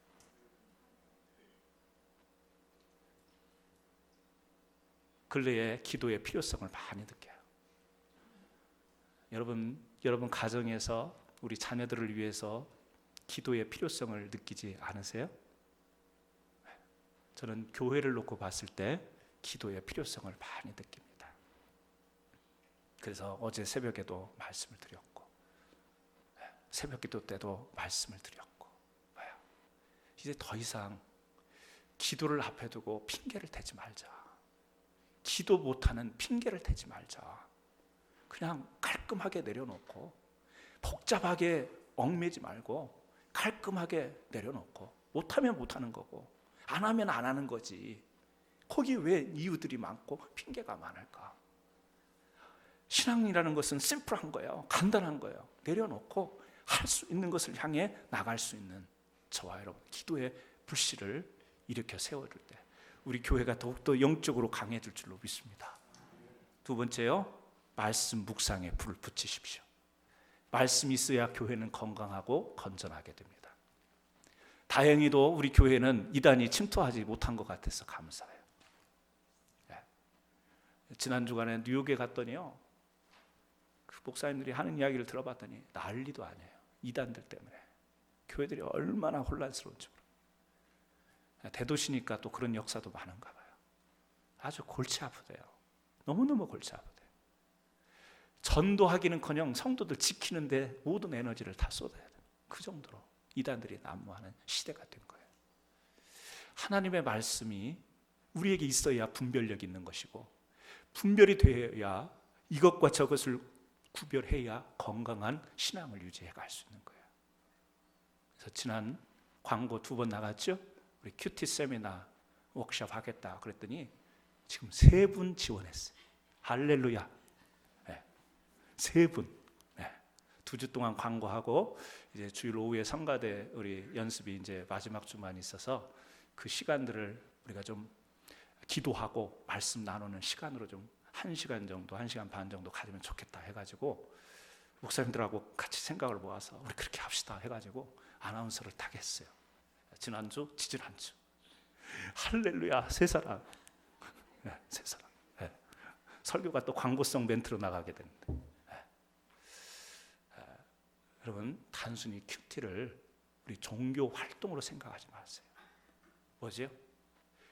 근래에 기도의 필요성을 많이 느껴요. 여러분 가정에서 우리 자녀들을 위해서 기도의 필요성을 느끼지 않으세요? 저는 교회를 놓고 봤을 때 기도의 필요성을 많이 느낍니다. 그래서 어제 새벽에도 말씀을 드렸고, 새벽 기도 때도 말씀을 드렸고, 이제 더 이상 기도를 앞에 두고 핑계를 대지 말자. 기도 못하는 핑계를 대지 말자. 그냥 깔끔하게 내려놓고, 복잡하게 얽매지 말고 깔끔하게 내려놓고, 못하면 못하는 거고 안 하면 안 하는 거지. 거기 왜 이유들이 많고 핑계가 많을까? 신앙이라는 것은 심플한 거예요. 간단한 거예요. 내려놓고 할 수 있는 것을 향해 나갈 수 있는 저와 여러분, 기도의 불씨를 일으켜 세워줄 때 우리 교회가 더욱더 영적으로 강해질 줄로 믿습니다. 두 번째요, 말씀 묵상에 불을 붙이십시오. 말씀이 있어야 교회는 건강하고 건전하게 됩니다. 다행히도 우리 교회는 이단이 침투하지 못한 것 같아서 감사해요. 지난 주간에 뉴욕에 갔더니요, 그 목사님들이 하는 이야기를 들어봤더니 난리도 아니에요. 이단들 때문에 교회들이 얼마나 혼란스러운지 모르겠어요. 대도시니까 또 그런 역사도 많은가 봐요. 아주 골치 아프대요. 너무너무 골치 아프대요. 전도하기는커녕 성도들 지키는데 모든 에너지를 다 쏟아야 돼요. 그 정도로 이단들이 난무하는 시대가 된 거예요. 하나님의 말씀이 우리에게 있어야 분별력이 있는 것이고, 분별이 되어야 이것과 저것을 구별해야 건강한 신앙을 유지해 갈 수 있는 거예요. 그래서 지난 광고 2번 나갔죠? 우리 큐티 세미나 워크숍 하겠다 그랬더니 지금 3분 지원했어요. 할렐루야. 3분. 2주 동안 광고하고 이제 주일 오후에 성가대 우리 연습이 이제 마지막 주만 있어서 그 시간들을 우리가 좀 기도하고 말씀 나누는 시간으로 좀 1시간 정도, 1시간 반 정도 가지면 좋겠다 해가지고 목사님들하고 같이 생각을 모아서 우리 그렇게 합시다 해가지고 아나운서를 타게 했어요. 지난주, 지지난주. 할렐루야, 세 사람. 세 사람. 설교가 또 광고성 멘트로 나가게 되는데, 여러분, 단순히 큐티를 우리 종교 활동으로 생각하지 마세요. 뭐죠?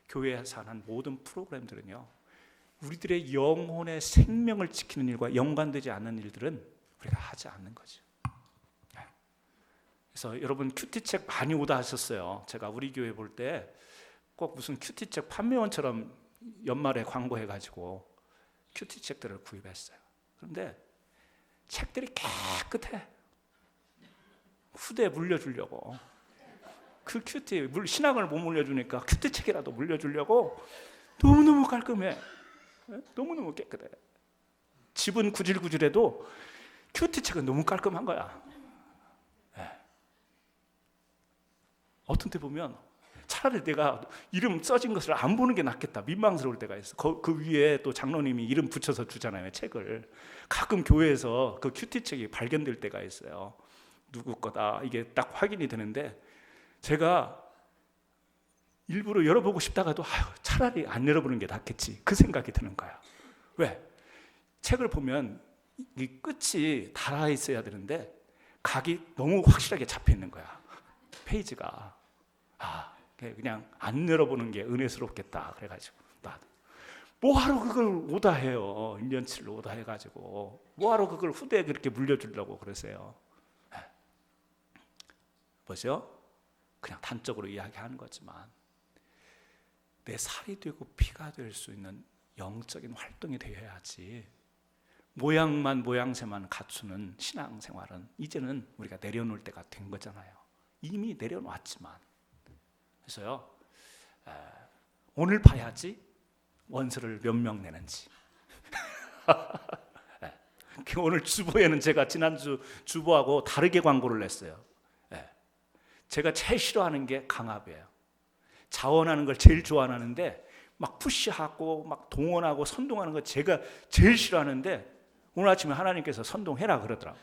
교회에서 하는 모든 프로그램들은요, 우리들의 영혼의 생명을 지키는 일과 연관되지 않는 일들은 우리가 하지 않는 거죠. 그래서 여러분 큐티책 많이 오다 하셨어요. 제가 우리 교회 볼 때 꼭 무슨 큐티책 판매원처럼 연말에 광고해가지고 큐티책들을 구입했어요. 그런데 책들이 깨끗해. 후대에 물려주려고. 그 큐티, 신학을 못 물려주니까 큐티책이라도 물려주려고 너무너무 깔끔해. 너무너무 깨끗해. 집은 구질구질해도 큐티책은 너무 깔끔한 거야. 어떤 때 보면 차라리 내가 이름 써진 것을 안 보는 게 낫겠다 민망스러울 때가 있어. 그 위에 또 장로님이 이름 붙여서 주잖아요, 책을. 가끔 교회에서 그 큐티책이 발견될 때가 있어요. 누구 거다 이게 딱 확인이 되는데, 제가 일부러 열어보고 싶다가도 차라리 안 열어보는 게 낫겠지 그 생각이 드는 거야. 왜? 책을 보면 이 끝이 달아 있어야 되는데 각이 너무 확실하게 잡혀 있는 거야, 페이지가. 그냥 안 열어보는 게 은혜스럽겠다 그래가지고 나도 뭐하러 그걸 오다해요. 1년치를 오다해가지고 뭐하러 그걸 후대에 그렇게 물려주려고 그러세요. 뭐죠? 그냥 단적으로 이야기하는 거지만 내 살이 되고 피가 될 수 있는 영적인 활동이 되어야지, 모양만 모양새만 갖추는 신앙생활은 이제는 우리가 내려놓을 때가 된 거잖아요. 이미 내려놨지만. 그래서요, 오늘 봐야지 원서를 몇 명 내는지. 오늘 주보에는 제가 지난주 주보하고 다르게 광고를 냈어요. 제가 제일 싫어하는 게 강압이에요. 자원하는 걸 제일 좋아하는데 막 푸시하고 막 동원하고 선동하는 거 제가 제일 싫어하는데 오늘 아침에 하나님께서 선동해라 그러더라고요.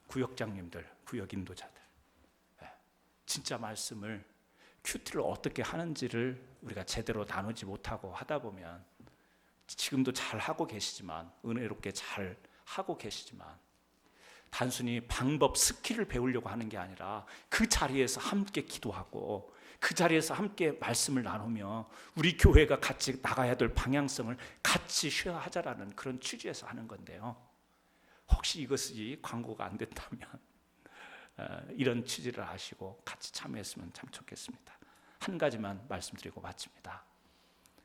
구역장님들, 구역 인도자들, 진짜 말씀을 큐티를 어떻게 하는지를 우리가 제대로 나누지 못하고 하다 보면 지금도 잘 하고 계시지만, 은혜롭게 잘 하고 계시지만, 단순히 방법, 스킬을 배우려고 하는 게 아니라 그 자리에서 함께 기도하고 그 자리에서 함께 말씀을 나누며 우리 교회가 같이 나가야 될 방향성을 같이 쉐어하자라는 그런 취지에서 하는 건데요. 혹시 이것이 광고가 안 됐다면 이런 취지를 아시고 같이 참여했으면 참 좋겠습니다. 한 가지만 말씀드리고 마칩니다.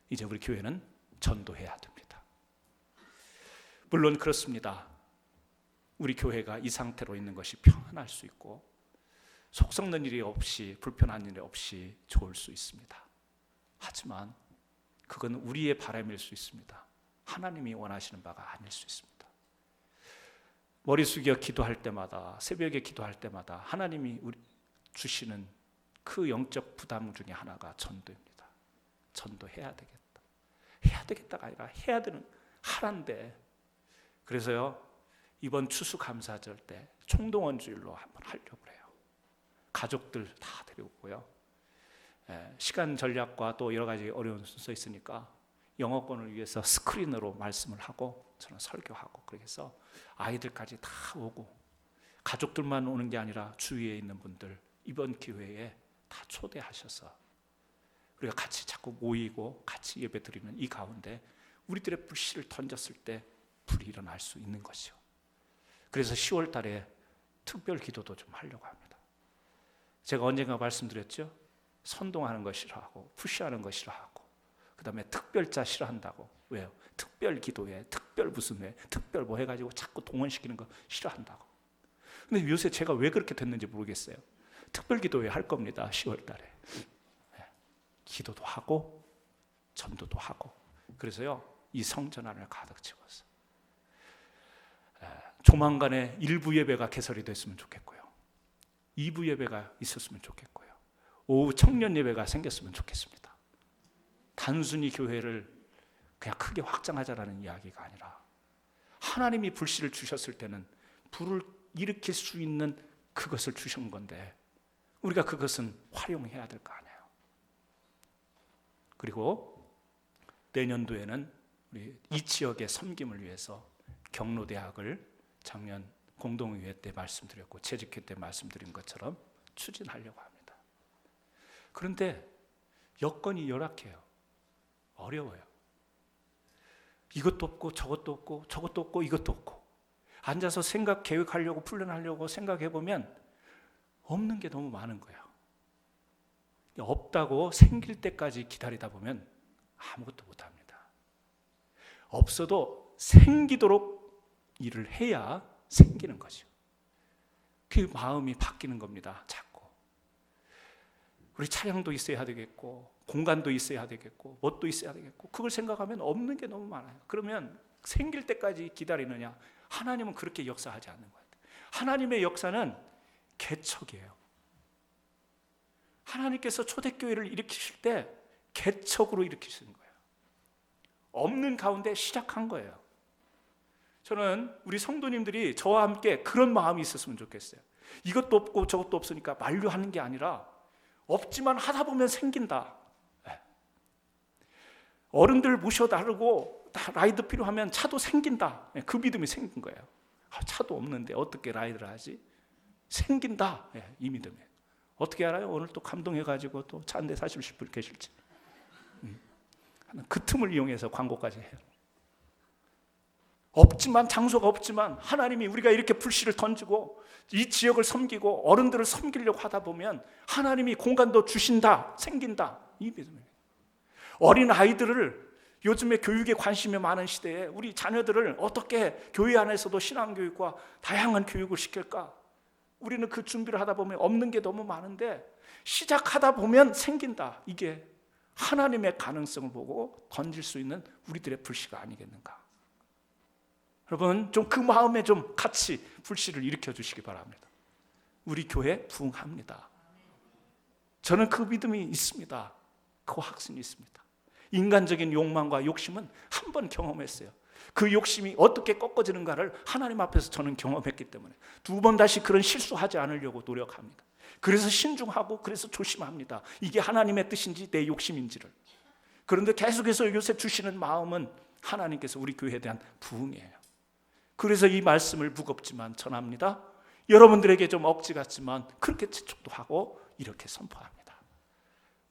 이제 우리 교회는 전도해야 됩니다. 물론 그렇습니다. 우리 교회가 이 상태로 있는 것이 평안할 수 있고 속 썩는 일이 없이, 불편한 일이 없이 좋을 수 있습니다. 하지만 그건 우리의 바람일 수 있습니다. 하나님이 원하시는 바가 아닐 수 있습니다. 머리 숙여 기도할 때마다, 새벽에 기도할 때마다 하나님이 우리 주시는 그 영적 부담 중에 하나가 전도입니다. 전도해야 되겠다. 해야 되겠다가 아니라 해야 되는, 하란데. 그래서요, 이번 추수감사절 때 총동원주일로 한번 하려고 해요. 가족들 다 데리고요. 시간 전략과 또 여러 가지 어려운 순서 있으니까 영어권을 위해서 스크린으로 말씀을 하고 저는 설교하고, 그래서 아이들까지 다 오고, 가족들만 오는 게 아니라 주위에 있는 분들 이번 기회에 다 초대하셔서 우리가 같이 자꾸 모이고 같이 예배 드리는 이 가운데 우리들의 불씨를 던졌을 때 불이 일어날 수 있는 것이요. 그래서 10월 달에 특별 기도도 좀 하려고 합니다. 제가 언젠가 말씀드렸죠. 선동하는 거 싫어하고 푸시하는 거 싫어하고 그 다음에 특별자 싫어한다고. 왜요? 특별 기도회, 특별 무슨 회, 특별 뭐 해가지고 자꾸 동원시키는 거 싫어한다고. 근데 요새 제가 왜 그렇게 됐는지 모르겠어요. 특별 기도회 할 겁니다. 10월 달에. 기도도 하고 전도도 하고. 그래서요, 이 성전 안을 가득 채워서 조만간에 1부 예배가 개설이 됐으면 좋겠고요. 2부 예배가 있었으면 좋겠고요. 오후 청년 예배가 생겼으면 좋겠습니다. 단순히 교회를 그냥 크게 확장하자라는 이야기가 아니라 하나님이 불씨를 주셨을 때는 불을 일으킬 수 있는 그것을 주신 건데 우리가 그것은 활용해야 될 거 아니에요. 그리고 내년도에는 우리 이 지역의 섬김을 위해서 경로대학을 작년 공동의회 때 말씀드렸고 재직회 때 말씀드린 것처럼 추진하려고 합니다. 그런데 여건이 열악해요. 어려워요. 이것도 없고 저것도 없고 저것도 없고 이것도 없고 앉아서 생각 계획하려고 플랜하려고 생각해보면 없는 게 너무 많은 거예요. 없다고 생길 때까지 기다리다 보면 아무것도 못합니다. 없어도 생기도록 일을 해야 생기는 거죠. 그 마음이 바뀌는 겁니다. 자꾸 우리 차량도 있어야 되겠고 공간도 있어야 되겠고 뭣도 있어야 되겠고 그걸 생각하면 없는 게 너무 많아요. 그러면 생길 때까지 기다리느냐? 하나님은 그렇게 역사하지 않는 거예요. 하나님의 역사는 개척이에요. 하나님께서 초대교회를 일으키실 때 개척으로 일으키시는 거예요. 없는 가운데 시작한 거예요. 저는 우리 성도님들이 저와 함께 그런 마음이 있었으면 좋겠어요. 이것도 없고 저것도 없으니까 만류하는 게 아니라 없지만 하다 보면 생긴다. 어른들 모셔다르고 라이드 필요하면 차도 생긴다. 그 믿음이 생긴 거예요. 차도 없는데 어떻게 라이드를 하지? 생긴다. 이 믿음이. 어떻게 알아요? 오늘 또 감동해가지고 또 차 한 대 사실 분 계실지. 그 틈을 이용해서 광고까지 해요. 없지만, 장소가 없지만 하나님이 우리가 이렇게 불씨를 던지고 이 지역을 섬기고 어른들을 섬기려고 하다 보면 하나님이 공간도 주신다, 생긴다. 이 믿음이에요. 어린 아이들을 요즘에 교육에 관심이 많은 시대에 우리 자녀들을 어떻게 교회 안에서도 신앙교육과 다양한 교육을 시킬까? 우리는 그 준비를 하다 보면 없는 게 너무 많은데 시작하다 보면 생긴다. 이게 하나님의 가능성을 보고 던질 수 있는 우리들의 불씨가 아니겠는가? 여러분, 좀 그 마음에 좀 같이 불씨를 일으켜 주시기 바랍니다. 우리 교회 부흥합니다. 저는 그 믿음이 있습니다. 그 확신이 있습니다. 인간적인 욕망과 욕심은 한 번 경험했어요. 그 욕심이 어떻게 꺾어지는가를 하나님 앞에서 저는 경험했기 때문에 두 번 다시 그런 실수하지 않으려고 노력합니다. 그래서 신중하고 그래서 조심합니다. 이게 하나님의 뜻인지 내 욕심인지를. 그런데 계속해서 요새 주시는 마음은 하나님께서 우리 교회에 대한 부흥이에요. 그래서 이 말씀을 무겁지만 전합니다. 여러분들에게 좀 억지 같지만 그렇게 재촉도 하고 이렇게 선포합니다.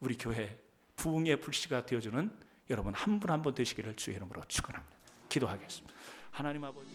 우리 교회 부흥의 불씨가 되어주는 여러분 한 분 한 분 되시기를 주의 이름으로 축원합니다. 기도하겠습니다. 하나님 아버지,